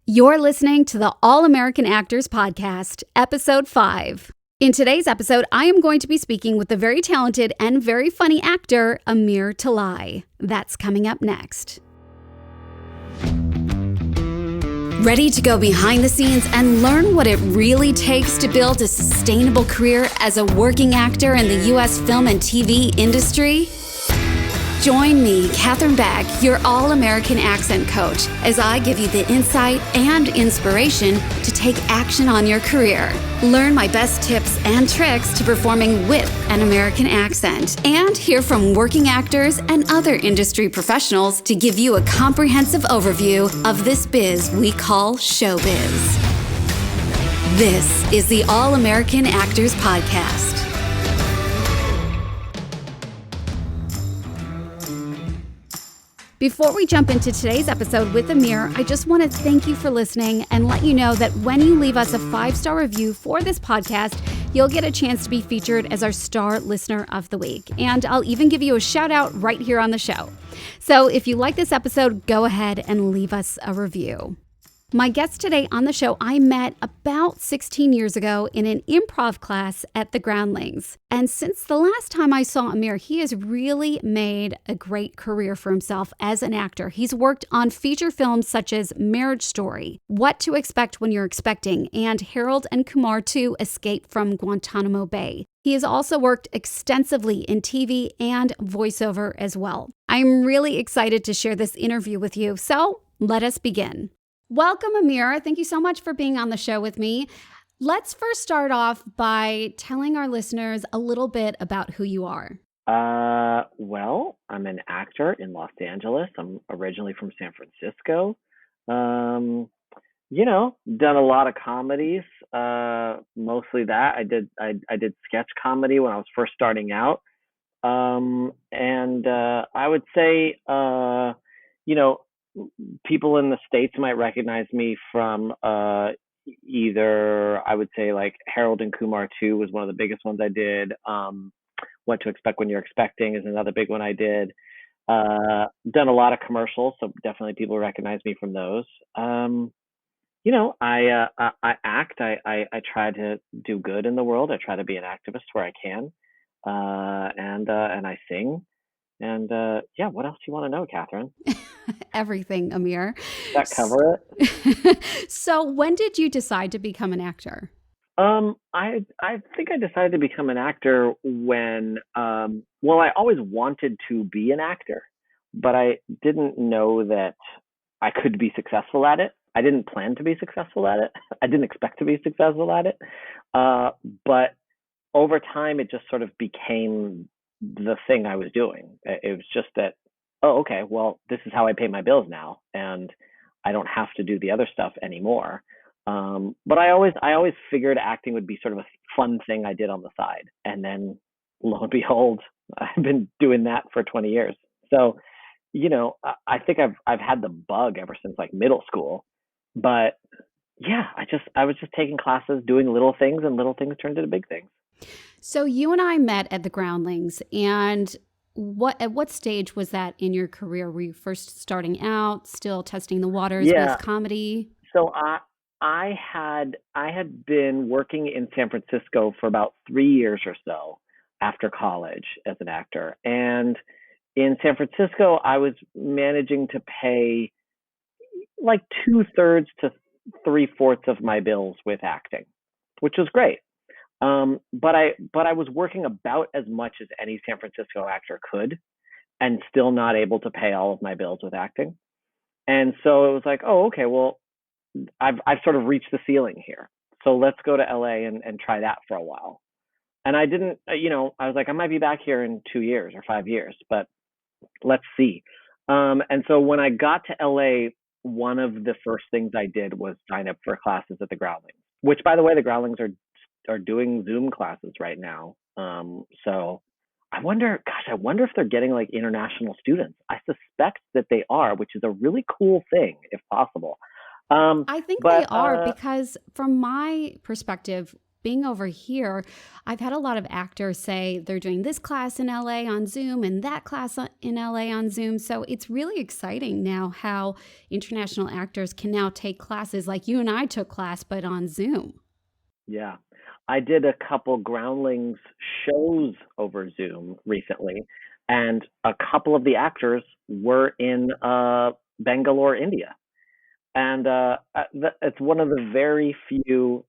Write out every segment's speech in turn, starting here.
You're listening to the All American Actors Podcast, Episode 5. In today's episode, I am going to be speaking with the very talented and very funny actor, Amir Talai. That's coming up next. Ready to go behind the scenes and learn what it really takes to build a sustainable career as a working actor in the U.S. film and TV industry? Join me, Katherine Beck, your all-American accent coach, as I give you the insight and inspiration to take action on your career. Learn my best tips and tricks to performing with an American accent, and hear from working actors and other industry professionals to give you a comprehensive overview of this biz we call showbiz. This is the All-American Actors Podcast. Before we jump into today's episode with Amir, I just want to thank you for listening and let you know that when you leave us a 5-star review for this podcast, you'll get a chance to be featured as our star listener of the week. And I'll even give you a shout out right here on the show. So if you like this episode, go ahead and leave us a review. My guest today on the show I met about 16 years ago in an improv class at the Groundlings. And since the last time I saw Amir, he has really made a great career for himself as an actor. He's worked on feature films such as Marriage Story, What to Expect When You're Expecting, and Harold and Kumar 2: Escape from Guantanamo Bay. He has also worked extensively in TV and voiceover as well. I'm really excited to share this interview with you, so let us begin. Welcome, Amir. Thank you so much for being on the show with me. Let's first start off by telling our listeners a little bit about who you are. Well, I'm an actor in Los Angeles. I'm originally from San Francisco. Done a lot of comedies. Mostly that. I did sketch comedy when I was first starting out. I would say, people in the States might recognize me from either, I would say, like Harold and Kumar 2 was one of the biggest ones I did. What to Expect When You're Expecting is another big one I did. Done a lot of commercials, so definitely people recognize me from those. I act. I try to do good in the world. I try to be an activist where I can, and I sing. And what else do you want to know, Katherine? Everything, Amir. Does that cover it? So when did you decide to become an actor? I think I decided to become an actor when, I always wanted to be an actor, but I didn't know that I could be successful at it. I didn't plan to be successful at it. I didn't expect to be successful at it. But over time, it just sort of became the thing I was doing. It was just that, oh, okay, well, this is how I pay my bills now, and I don't have to do the other stuff anymore. But I always figured acting would be sort of a fun thing I did on the side. And then lo and behold, I've been doing that for 20 years. So, I think I've had the bug ever since like middle school. But yeah, I was just taking classes, doing little things, and little things turned into big things. So you and I met at the Groundlings, and at what stage was that in your career? Were you first starting out, still testing the waters with comedy? So I had been working in San Francisco for about 3 years or so after college as an actor. And in San Francisco, I was managing to pay like 2/3 to 3/4 of my bills with acting, which was great. But I was working about as much as any San Francisco actor could, and still not able to pay all of my bills with acting. And so it was like, oh, okay, well, I've sort of reached the ceiling here. So let's go to LA and try that for a while. And I didn't, I was like, I might be back here in 2 years or 5 years, but let's see. And so when I got to LA, one of the first things I did was sign up for classes at the Groundlings, which, by the way, the Groundlings are doing Zoom classes right now. So I wonder if they're getting like international students. I suspect that they are, which is a really cool thing if possible. I think they are, because from my perspective, being over here, I've had a lot of actors say they're doing this class in LA on Zoom and that class in LA on Zoom. So it's really exciting now how international actors can now take classes like you and I took class, but on Zoom. Yeah. I did a couple Groundlings shows over Zoom recently, and a couple of the actors were in Bangalore, India. And it's one of the very few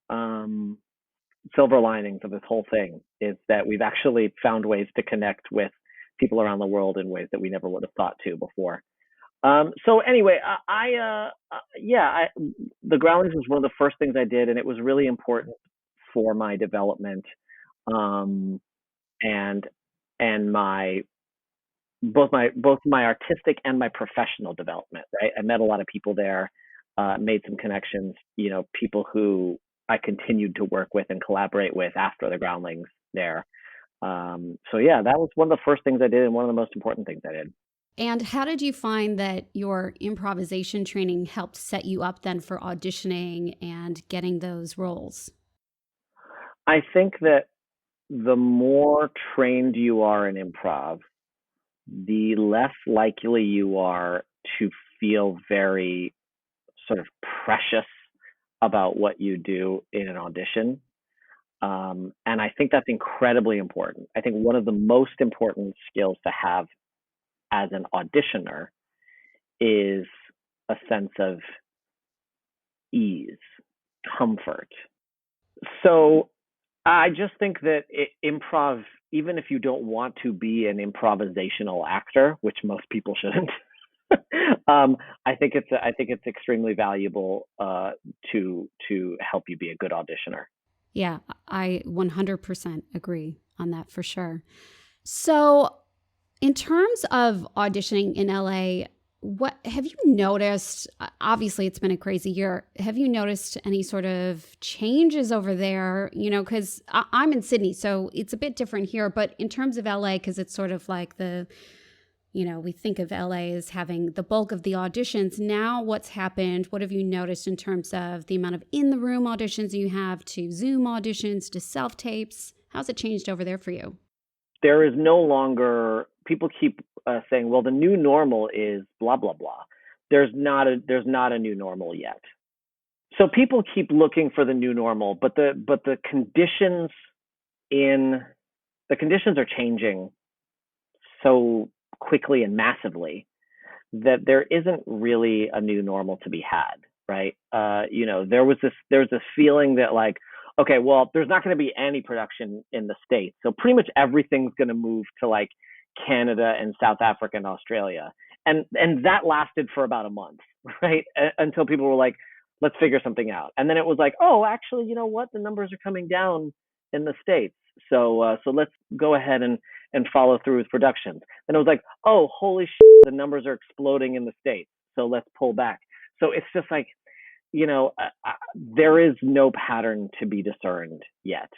silver linings of this whole thing is that we've actually found ways to connect with people around the world in ways that we never would have thought to before. So anyway, the Groundlings was one of the first things I did, and it was really important for my development, um, and my both my artistic and my professional development. Right, I met a lot of people there, made some connections. People who I continued to work with and collaborate with after the Groundlings there. So yeah, that was one of the first things I did, and one of the most important things I did. And how did you find that your improvisation training helped set you up then for auditioning and getting those roles? I think that the more trained you are in improv, the less likely you are to feel very sort of precious about what you do in an audition. And I think that's incredibly important. I think one of the most important skills to have as an auditioner is a sense of ease, comfort. So I just think that improv, even if you don't want to be an improvisational actor, which most people shouldn't, um, I think it's extremely valuable to help you be a good auditioner. Yeah, I 100% agree on that for sure. So, in terms of auditioning in LA, what have you noticed? Obviously, it's been a crazy year. Have you noticed any sort of changes over there? Because I'm in Sydney, so it's a bit different here. But in terms of LA, because it's sort of like we think of LA as having the bulk of the auditions. Now, what's happened? What have you noticed in terms of the amount of in the room auditions you have to Zoom auditions to self tapes? How's it changed over there for you? There is no longer, people keep saying, well, the new normal is blah blah blah. There's not a new normal yet. So people keep looking for the new normal, but the in conditions are changing so quickly and massively that there isn't really a new normal to be had, right? There was this feeling that, like, okay, well, there's not going to be any production in the States, so pretty much everything's going to move to like Canada and South Africa and Australia, and that lasted for about a month, right? Until people were like, let's figure something out, and then it was like, oh, actually, you know what? The numbers are coming down in the States, so let's go ahead and follow through with productions. And it was like, oh, holy shit, the numbers are exploding in the States, so let's pull back. So it's just like, there is no pattern to be discerned yet.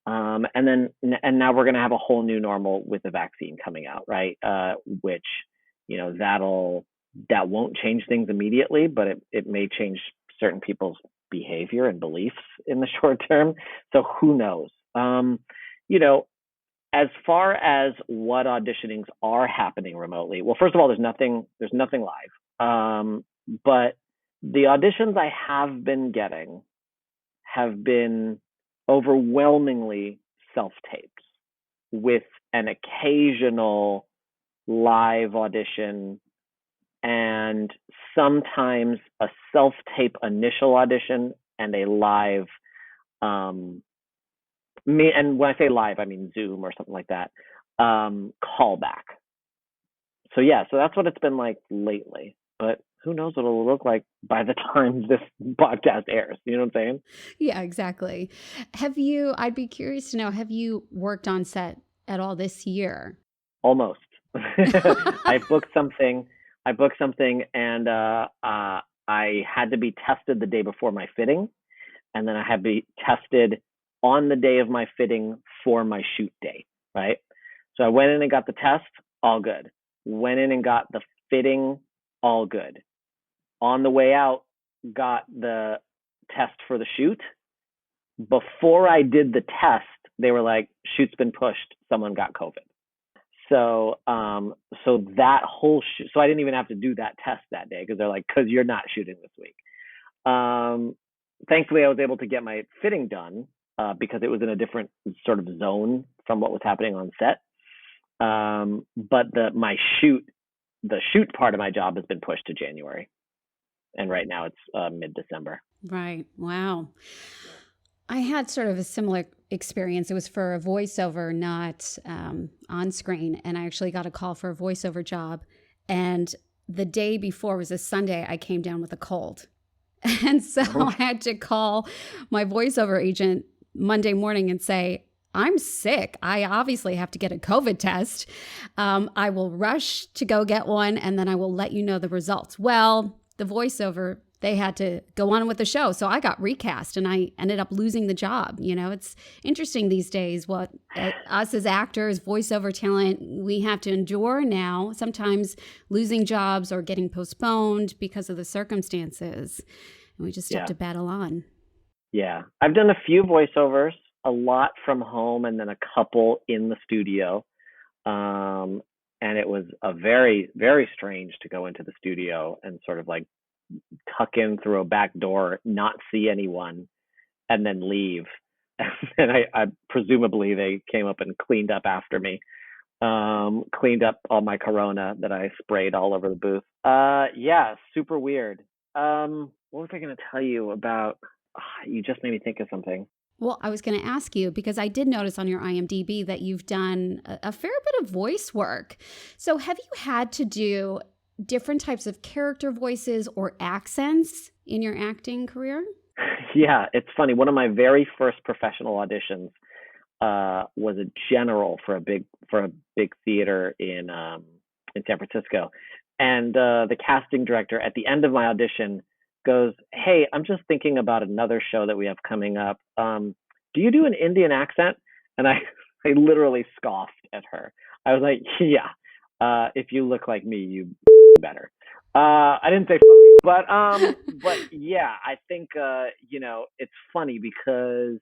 And now we're going to have a whole new normal with the vaccine coming out, right? Which, that won't change things immediately, but it may change certain people's behavior and beliefs in the short term. So who knows? You know, as far as what auditionings are happening remotely, well, first of all, there's nothing live. But the auditions I have been getting have been overwhelmingly self-tapes with an occasional live audition, and sometimes a self-tape initial audition and a live, and when I say live, I mean Zoom or something like that, callback. So yeah, so that's what it's been like lately. But who knows what it'll look like by the time this podcast airs? You know what I'm saying? Yeah, exactly. I'd be curious to know, have you worked on set at all this year? Almost. I booked something. And I had to be tested the day before my fitting, and then I had to be tested on the day of my fitting for my shoot day. Right. So I went in and got the test, all good. Went in and got the fitting, all good. On the way out, got the test for the shoot, before I did the test, they were like, shoot's been pushed. Someone got COVID. So, that whole shoot, so I didn't even have to do that test that day because they're like, because you're not shooting this week. Thankfully, I was able to get my fitting done because it was in a different sort of zone from what was happening on set. But the shoot part of my job has been pushed to January, and right now it's mid-December. Right. Wow. I had sort of a similar experience. It was for a voiceover, not on screen. And I actually got a call for a voiceover job. And the day before was a Sunday, I came down with a cold. And so I had to call my voiceover agent Monday morning and say, I'm sick. I obviously have to get a COVID test. I will rush to go get one, and then I will let you know the results. Well, the voiceover, they had to go on with the show. So I got recast and I ended up losing the job. You know, it's interesting these days what us as actors, voiceover talent, we have to endure now, sometimes losing jobs or getting postponed because of the circumstances. And we just have to battle on. Yeah. I've done a few voiceovers, a lot from home and then a couple in the studio. And it was a very, very strange to go into the studio and sort of like tuck in through a back door, not see anyone, and then leave. And I presumably they came up and cleaned up after me, cleaned up all my corona that I sprayed all over the booth. Yeah, super weird. What was I going to tell you about? You just made me think of something. Well, I was going to ask you because I did notice on your IMDb that you've done a fair bit of voice work. So have you had to do different types of character voices or accents in your acting career? Yeah, it's funny. One of my very first professional auditions was a general for a big theater in San Francisco, and the casting director at the end of my audition goes, "Hey, I'm just thinking about another show that we have coming up. Do you do an Indian accent?" And I literally scoffed at her. I was like, "Yeah, if you look like me, you better." I didn't say, but yeah, I think it's funny because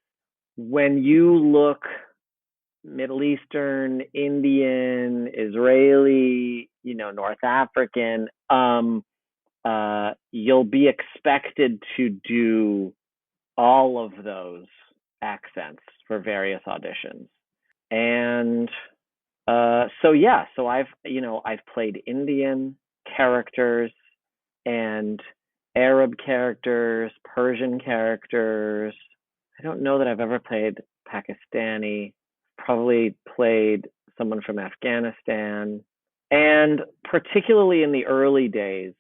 when you look Middle Eastern, Indian, Israeli, North African, you'll be expected to do all of those accents for various auditions. And so I've played Indian characters and Arab characters, Persian characters. I don't know that I've ever played Pakistani. Probably played someone from Afghanistan. And particularly in the early days,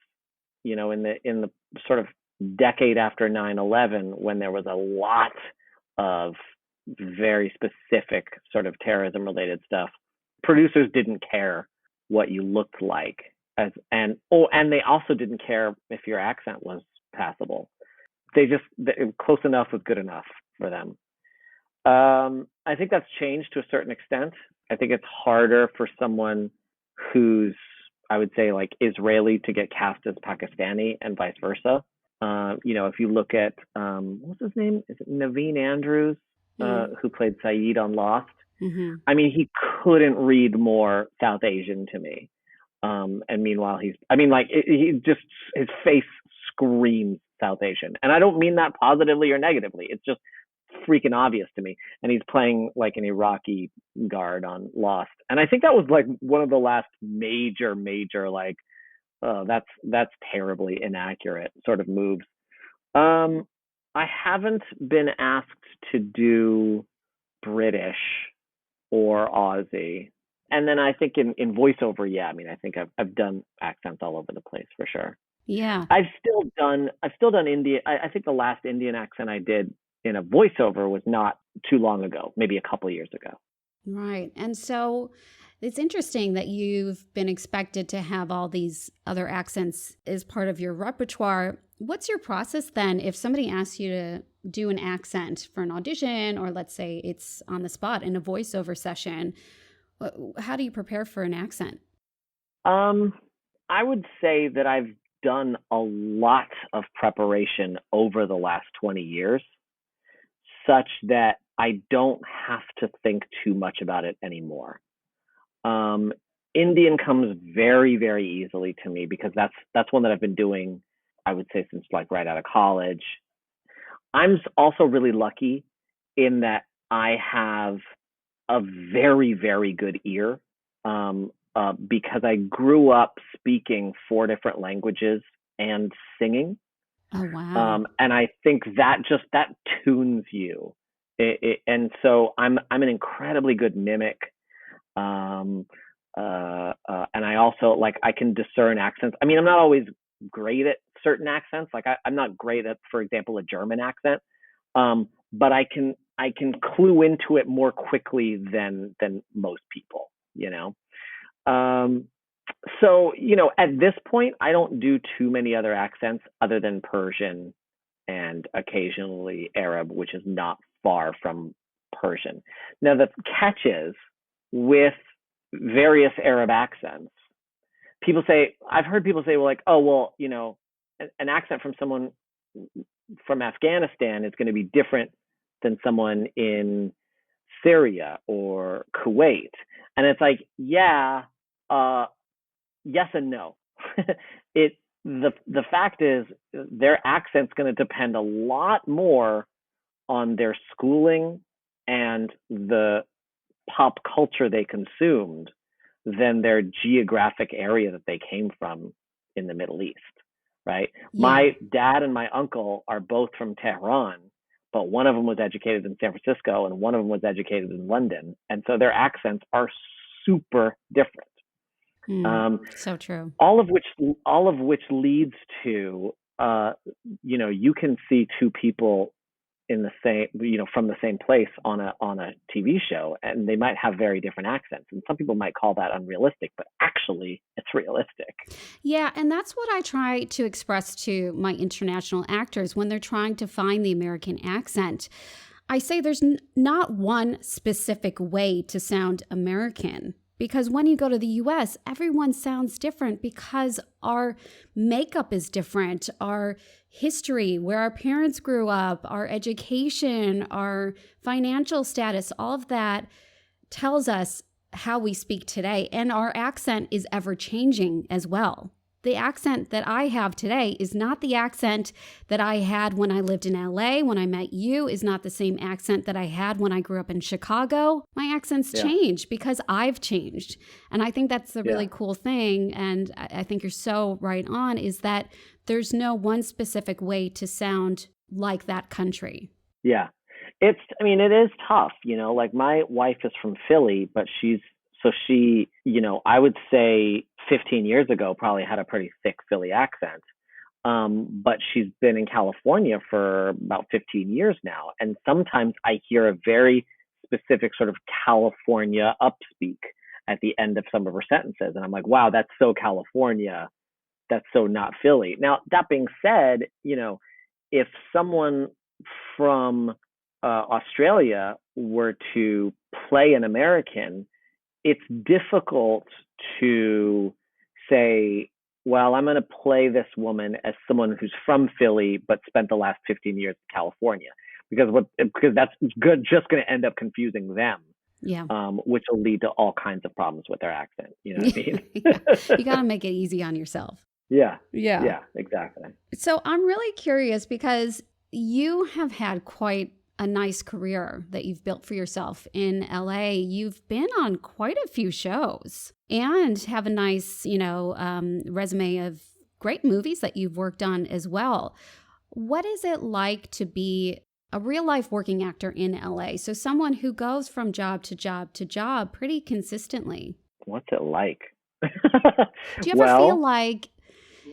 in the sort of decade after 9/11, when there was a lot of very specific sort of terrorism related stuff, producers didn't care what you looked like, and they also didn't care if your accent was passable. Close enough was good enough for them. I think that's changed to a certain extent. I think it's harder for someone who's, I would say, like Israeli to get cast as Pakistani and vice versa. If you look at what's his name? Is it Naveen Andrews, who played Saeed on Lost? Mm-hmm. I mean, he couldn't read more South Asian to me. And meanwhile, his face screams South Asian. And I don't mean that positively or negatively. It's just freaking obvious to me. And he's playing like an Iraqi guard on Lost. And I think that was like one of the last major, like, that's terribly inaccurate sort of moves. I haven't been asked to do British or Aussie. And then I think in voiceover, yeah, I mean, I think I've done accents all over the place for sure. Yeah. I've still done Indian. I think the last Indian accent I did in a voiceover was not too long ago, maybe a couple of years ago. Right. And so it's interesting that you've been expected to have all these other accents as part of your repertoire. What's your process then if somebody asks you to do an accent for an audition, or let's say it's on the spot in a voiceover session? How do you prepare for an accent? I would say that I've done a lot of preparation over the last 20 years. such that I don't have to think too much about it anymore. Um, Indian comes very, very easily to me because that's one that I've been doing, I would say, since like right out of college. I'm also really lucky in that I have a very, very good ear, because I grew up speaking four different languages and singing. Oh, wow. And I think that tunes you. And so I'm an incredibly good mimic. Um, and I also like I can discern accents. I mean, I'm not always great at certain accents. Like I'm not great at, for example, a German accent. But I can clue into it more quickly than most people. You know. Um, so at this point, I don't do too many other accents other than Persian and occasionally Arab, which is not far from Persian. Now, the catch is with various Arab accents, I've heard people say, well, like, oh, well, an accent from someone from Afghanistan is going to be different than someone in Syria or Kuwait. And it's like, yeah, uh, yes and no. it the fact is their accent's going to depend a lot more on their schooling and the pop culture they consumed than their geographic area that they came from in the Middle East, right? Yeah. My dad and my uncle are both from Tehran, but one of them was educated in San Francisco and one of them was educated in London. And so their accents are super different. So true. All of which leads to you can see two people in the same from the same place on a TV show, and they might have very different accents, and some people might call that unrealistic, but actually it's realistic. Yeah, and that's what I try to express to my international actors when they're trying to find the American accent. I say there's not one specific way to sound American. Because when you go to the US, everyone sounds different because our makeup is different, our history, where our parents grew up, our education, our financial status, all of that tells us how we speak today. And our accent is ever changing as well. The accent that I have today is not the accent that I had when I lived in LA, when I met you, is not the same accent that I had when I grew up in Chicago. My accents change because I've changed. And I think that's the really cool thing. And I think you're so right on, is that there's no one specific way to sound like that country. Yeah. It is tough, like my wife is from Philly, but she, I would say 15 years ago probably had a pretty thick Philly accent. But she's been in California for about 15 years now. And sometimes I hear a very specific sort of California upspeak at the end of some of her sentences. And I'm like, wow, that's so California. That's so not Philly. Now, that being said, if someone from Australia were to play an American, it's difficult to say, well, I'm going to play this woman as someone who's from Philly but spent the last 15 years in California, because that's just going to end up confusing them. Yeah. Which will lead to all kinds of problems with their accent. You know what I mean? You got to make it easy on yourself. Yeah, exactly. So I'm really curious because you have had quite a nice career that you've built for yourself in LA. You've been on quite a few shows and have a nice, resume of great movies that you've worked on as well. What is it like to be a real life working actor in LA? So someone who goes from job to job to job pretty consistently. What's it like? Do you ever feel like,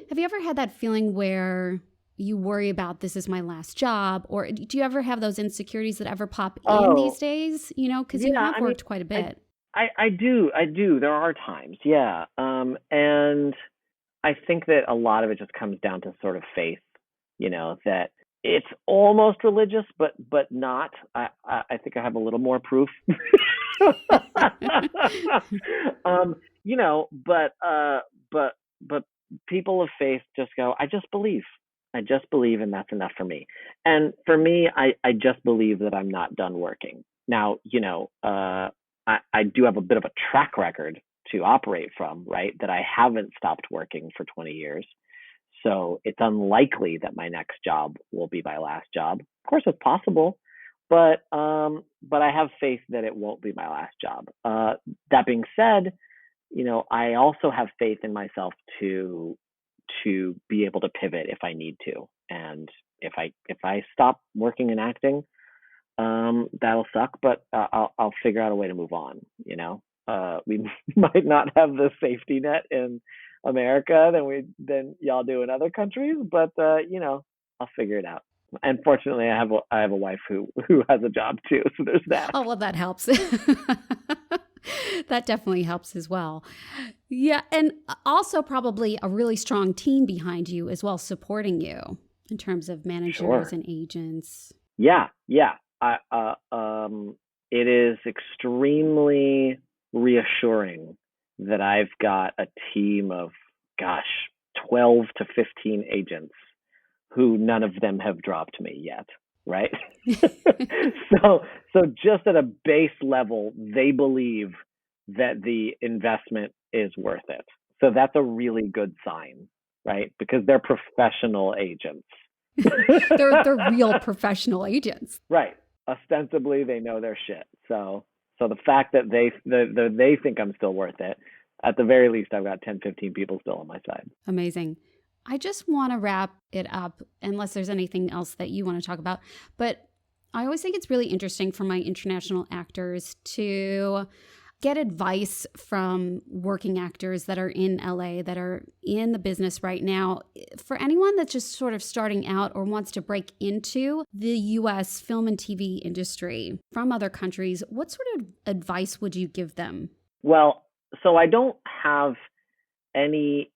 have you ever had that feeling where you worry about, this is my last job? Or do you ever have those insecurities that ever pop in these days? Because you have worked quite a bit. I do. There are times. Yeah. And I think that a lot of it just comes down to sort of faith, that it's almost religious, but not. I think I have a little more proof. But people of faith just go, I just believe. I just believe, and that's enough for me. And for me, I just believe that I'm not done working. Now, I do have a bit of a track record to operate from, right? That I haven't stopped working for 20 years. So it's unlikely that my next job will be my last job. Of course, it's possible, but I have faith that it won't be my last job. That being said, I also have faith in myself to be able to pivot if I need to. And if I stop working in acting, that'll suck, but I'll figure out a way to move on. We might not have the safety net in America than y'all do in other countries, but I'll figure it out. And fortunately, I have a wife who has a job too, so there's that. Oh, well, that helps. That definitely helps as well. Yeah, and also probably a really strong team behind you as well, supporting you in terms of managers Sure. and agents. Yeah. It is extremely reassuring that I've got a team of, 12 to 15 agents who none of them have dropped me yet, right? so just at a base level, they believe that the investment is worth it. So that's a really good sign, right? Because they're professional agents. They're real professional agents. Right. Ostensibly, they know their shit. So the fact that they think I'm still worth it, at the very least, I've got 10, 15 people still on my side. Amazing. I just want to wrap it up, unless there's anything else that you want to talk about. But I always think it's really interesting for my international actors to get advice from working actors that are in LA, that are in the business right now. For anyone that's just sort of starting out or wants to break into the US film and TV industry from other countries, what sort of advice would you give them? Well, so I don't have any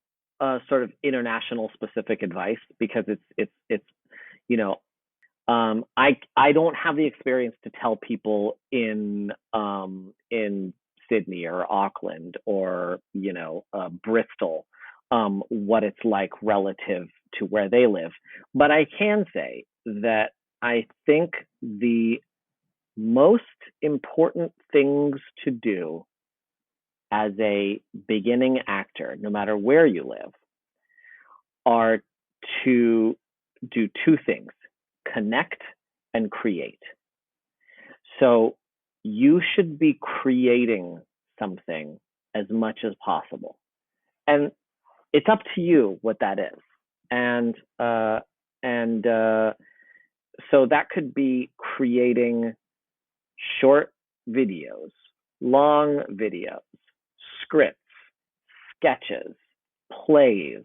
sort of international specific advice because it's I don't have the experience to tell people in Sydney or Auckland or Bristol what it's like relative to where they live, but I can say that I think the most important things to do as a beginning actor, no matter where you live, are to do two things: connect and create. So you should be creating something as much as possible. And it's up to you what that is. And so that could be creating short videos, long videos, scripts, sketches, plays,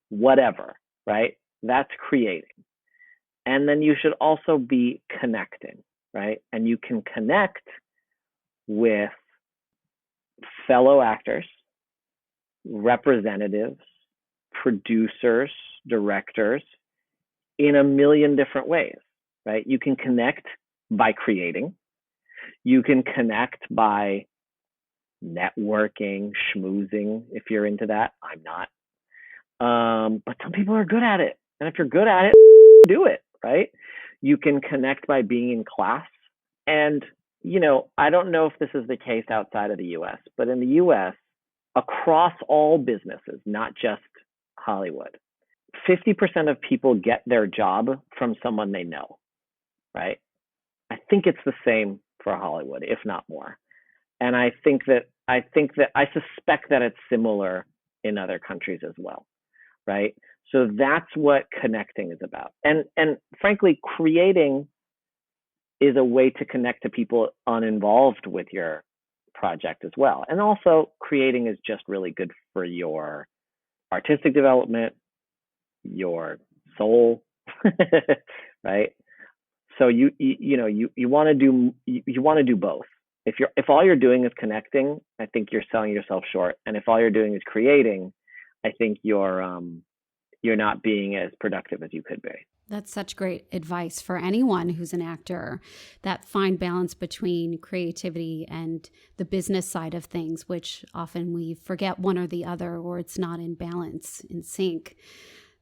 whatever, right? That's creating. And then you should also be connecting, right? And you can connect with fellow actors, representatives, producers, directors in a million different ways, right? You can connect by creating. You can connect by networking, schmoozing, if you're into that. I'm not. But some people are good at it. And if you're good at it, do it, right? You can connect by being in class. And, I don't know if this is the case outside of the US, but in the US, across all businesses, not just Hollywood, 50% of people get their job from someone they know, right? I think it's the same for Hollywood, if not more. And I suspect that it's similar in other countries as well, right? So that's what connecting is about. And frankly, creating is a way to connect to people uninvolved with your project as well. And also, creating is just really good for your artistic development, your soul, right? So you want to do both. If all you're doing is connecting, I think you're selling yourself short. And if all you're doing is creating, I think you're not being as productive as you could be. That's such great advice for anyone who's an actor, that fine balance between creativity and the business side of things, which often we forget one or the other, or it's not in balance, in sync.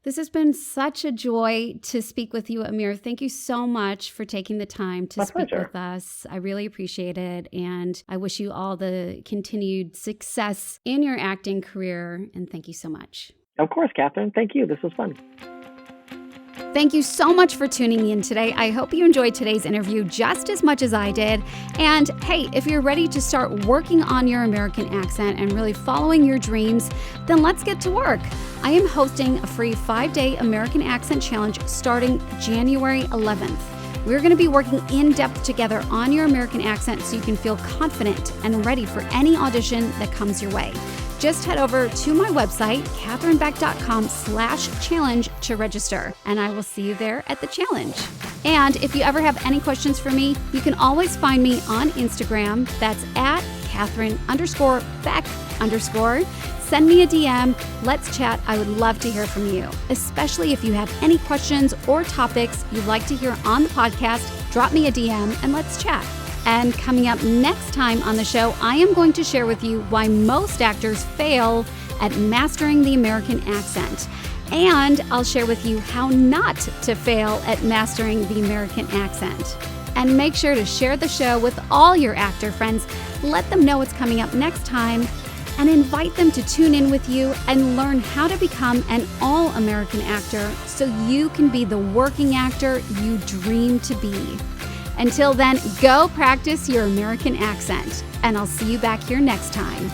This has been such a joy to speak with you, Amir. Thank you so much for taking the time to speak with us. I really appreciate it. And I wish you all the continued success in your acting career. And thank you so much. Of course, Katherine. Thank you. This was fun. Thank you so much for tuning in today. I hope you enjoyed today's interview just as much as I did. And hey, if you're ready to start working on your American accent and really following your dreams, then let's get to work. I am hosting a free 5-day American Accent Challenge starting January 11th. We're going to be working in depth together on your American accent so you can feel confident and ready for any audition that comes your way. Just head over to my website, katherinebeck.com/challenge to register, and I will see you there at the challenge. And if you ever have any questions for me, you can always find me on Instagram. That's at Katherine_Beck_. Send me a DM. Let's chat. I would love to hear from you, especially if you have any questions or topics you'd like to hear on the podcast. Drop me a DM and let's chat. And coming up next time on the show, I am going to share with you why most actors fail at mastering the American accent. And I'll share with you how not to fail at mastering the American accent. And make sure to share the show with all your actor friends. Let them know what's coming up next time and invite them to tune in with you and learn how to become an all-American actor so you can be the working actor you dream to be. Until then, go practice your American accent, and I'll see you back here next time.